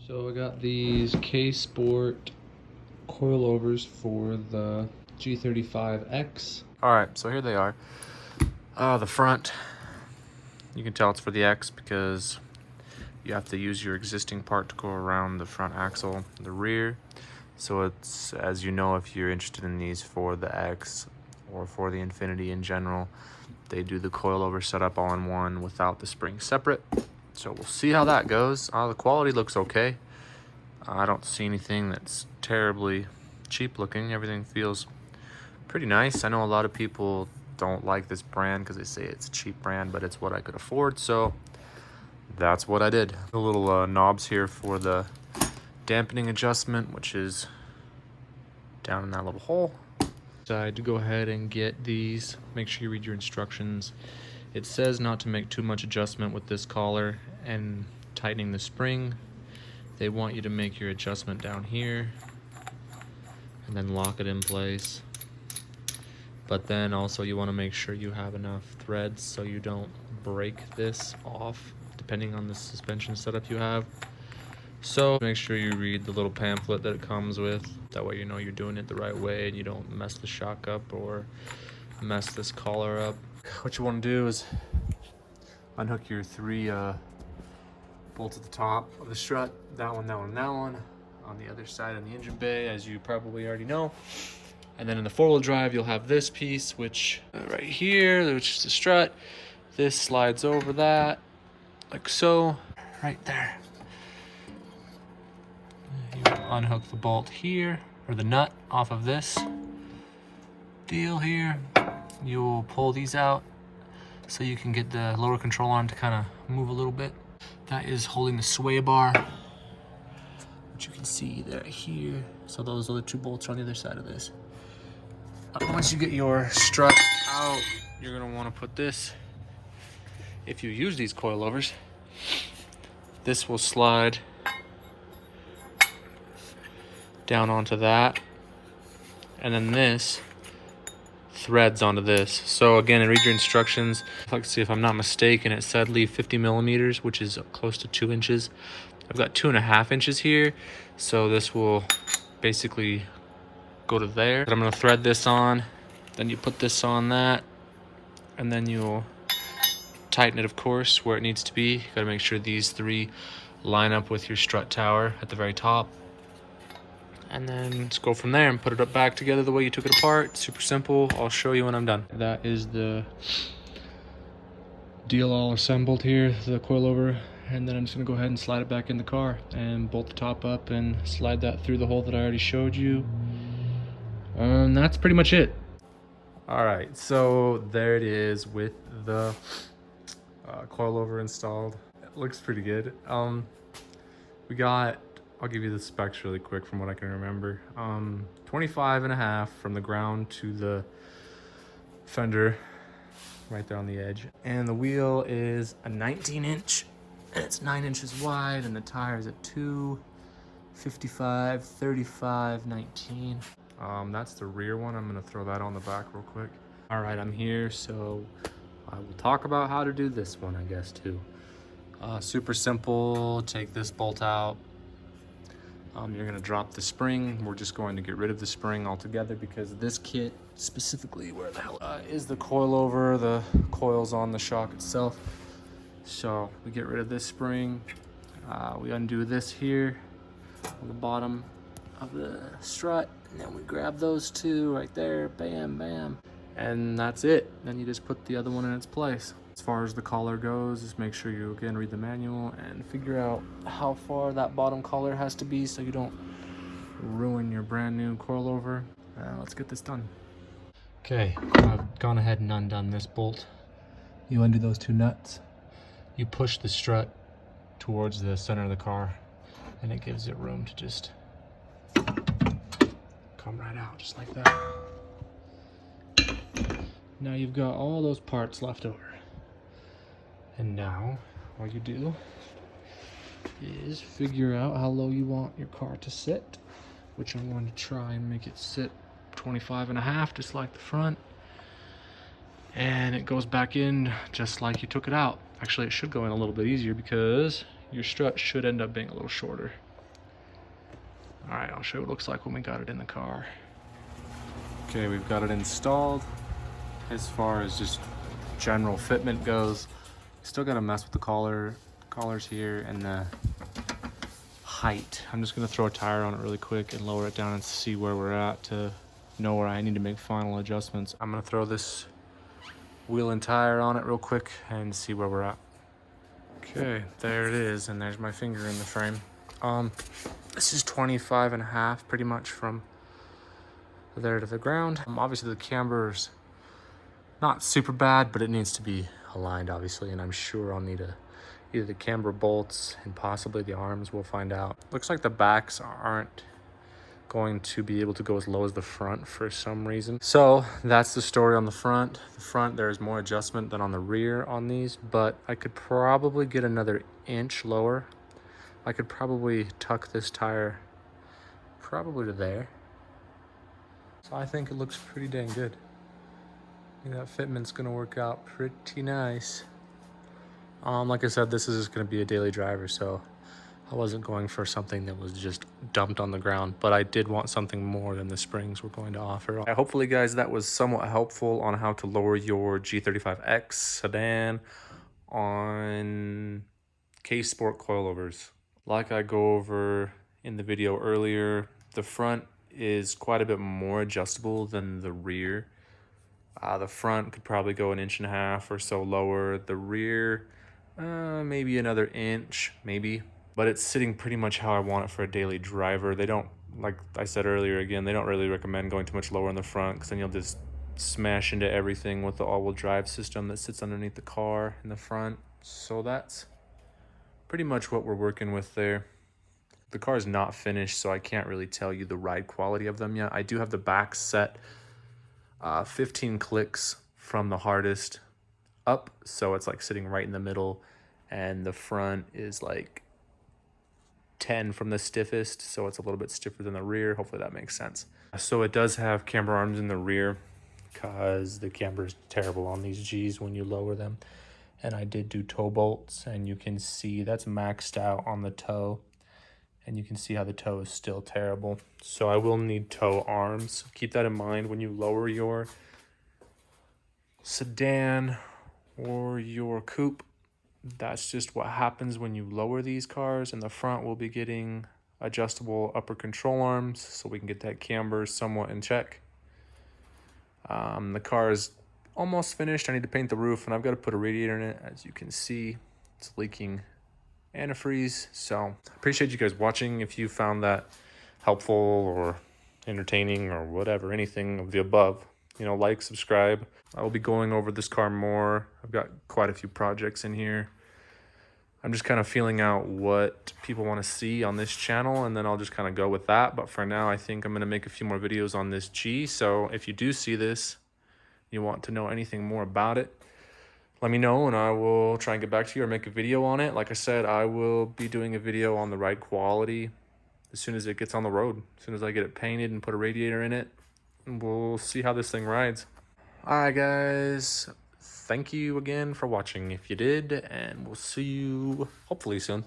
So I got these K-Sport coilovers for the G35X. Alright, so here they are. The front, you can tell it's for the X because you have to use your existing part to go around the front axle. The rear, so it's, as you know, if you're interested in these for the X or for the Infinity in general, they do the coilover setup all in one without the spring separate. So we'll see how that goes. The quality looks okay. I don't see anything that's terribly cheap looking. Everything feels pretty nice. I know a lot of people don't like this brand because they say it's a cheap brand, but it's what I could afford, so that's what I did. The little knobs here for the dampening adjustment, which is down in that little hole. Decide to go ahead and get these. Make sure you read your instructions. It says not to make too much adjustment with this collar and tightening the spring. They want you to make your adjustment down here and then lock it in place. But then also you want to make sure you have enough threads so you don't break this off depending on the suspension setup you have. So make sure you read the little pamphlet that it comes with. That way you know you're doing it the right way and you don't mess the shock up or mess this collar up. What you want to do is unhook your three bolts at the top of the strut. That one, that one, that one. On the other side of the engine bay, as you probably already know. And then in the four-wheel drive, you'll have this piece, which right here, which is the strut. This slides over that, like so, right there. You unhook the bolt here, or the nut off of this deal here. You'll pull these out so you can get the lower control arm to kind of move a little bit. That is holding the sway bar, which you can see there here. So those other two bolts are on the other side of this. Once you get your strut out, you're gonna want to put this, if you use these coilovers, this will slide down onto that, and then this threads onto this. So again, read your instructions. Let's see, if I'm not mistaken, it said leave 50 millimeters, which is close to 2 inches. I've got 2.5 inches here, so this will basically go to there. But I'm gonna thread this on, then you put this on that, and then you'll tighten it, of course, where it needs to be. You gotta make sure these three line up with your strut tower at the very top. And then just go from there and put it up back together the way you took it apart. Super simple. I'll show you when I'm done. That is the deal all assembled here, the coilover. And then I'm just gonna go ahead and slide it back in the car and bolt the top up and slide that through the hole that I already showed you. That's pretty much it. All right, so there it is with the coilover installed. It looks pretty good. We got, I'll give you the specs really quick from what I can remember. 25.5 from the ground to the fender, right there on the edge. And the wheel is a 19-inch, and it's 9 inches wide, and the tire is a 255, 35, 19. That's the rear one. I'm gonna throw that on the back real quick. All right, I'm here, so I will talk about how to do this one, I guess, too. Super simple. Take this bolt out. You're gonna drop the spring. We're just going to get rid of the spring altogether because this kit, specifically where the hell is the coilover, the coil's on the shock itself. So we get rid of this spring. We undo this here on the bottom of the strut, and then we grab those two right there, bam, bam, and that's it. Then you just put the other one in its place. As far as the collar goes, just make sure you again read the manual and figure out how far that bottom collar has to be so you don't ruin your brand new coilover. Let's get this done. Okay, I've gone ahead and undone this bolt. You undo those two nuts. You push the strut towards the center of the car, and it gives it room to just come right out, just like that. Now you've got all those parts left over. And now, all you do is figure out how low you want your car to sit, which I'm going to try and make it sit 25.5, just like the front. And it goes back in just like you took it out. Actually, it should go in a little bit easier because your strut should end up being a little shorter. All right, I'll show you what it looks like when we got it in the car. Okay, we've got it installed. As far as just general fitment goes, still gotta mess with the collars here and the height. I'm just gonna throw a tire on it really quick and lower it down and see where we're at to know where I need to make final adjustments. I'm gonna throw this wheel and tire on it real quick and see where we're at. Okay, there it is, and there's my finger in the frame. This is 25.5 pretty much from there to the ground. Obviously the camber's not super bad, but it needs to be aligned obviously, and I'm sure I'll need either the camber bolts and possibly the arms, we'll find out. Looks like the backs aren't going to be able to go as low as the front for some reason. So that's the story on the front. The front, there's more adjustment than on the rear on these, but I could probably get another inch lower. I could probably tuck this tire probably to there. So I think it looks pretty dang good. I think that fitment's gonna work out pretty nice. Like I said, this is just gonna be a daily driver, so I wasn't going for something that was just dumped on the ground, but I did want something more than the springs were going to offer. Hopefully guys, that was somewhat helpful on how to lower your G35X sedan on K-Sport coilovers. Like I go over in the video earlier, the front is quite a bit more adjustable than the rear. The front could probably go 1.5 inches or so lower. The rear, maybe another inch, maybe. But it's sitting pretty much how I want it for a daily driver. They don't, like I said earlier again, they don't really recommend going too much lower in the front because then you'll just smash into everything with the all-wheel drive system that sits underneath the car in the front. So that's pretty much what we're working with there. The car is not finished, so I can't really tell you the ride quality of them yet. I do have the back set 15 clicks from the hardest up, so it's like sitting right in the middle, and the front is like 10 from the stiffest, so it's a little bit stiffer than the rear. Hopefully that makes sense. So it does have camber arms in the rear because the camber is terrible on these G's when you lower them. And I did do toe bolts, and you can see that's maxed out on the toe, and you can see how the toe is still terrible. So I will need toe arms. Keep that in mind when you lower your sedan or your coupe. That's just what happens when you lower these cars. In the front, we'll be getting adjustable upper control arms so we can get that camber somewhat in check. The car is almost finished. I need to paint the roof, and I've got to put a radiator in it. As you can see, it's leaking antifreeze. So I appreciate you guys watching. If you found that helpful or entertaining or whatever, anything of the above, you know, like, subscribe. I will be going over this car more. I've got quite a few projects in here. I'm just kind of feeling out what people want to see on this channel, and then I'll just kind of go with that. But for now, I think I'm going to make a few more videos on this G. So if you do see this, you want to know anything more about it, let me know, and I will try and get back to you or make a video on it. Like I said, I will be doing a video on the ride quality as soon as it gets on the road. As soon as I get it painted and put a radiator in it, and we'll see how this thing rides. All right, guys. Thank you again for watching if you did, and we'll see you hopefully soon.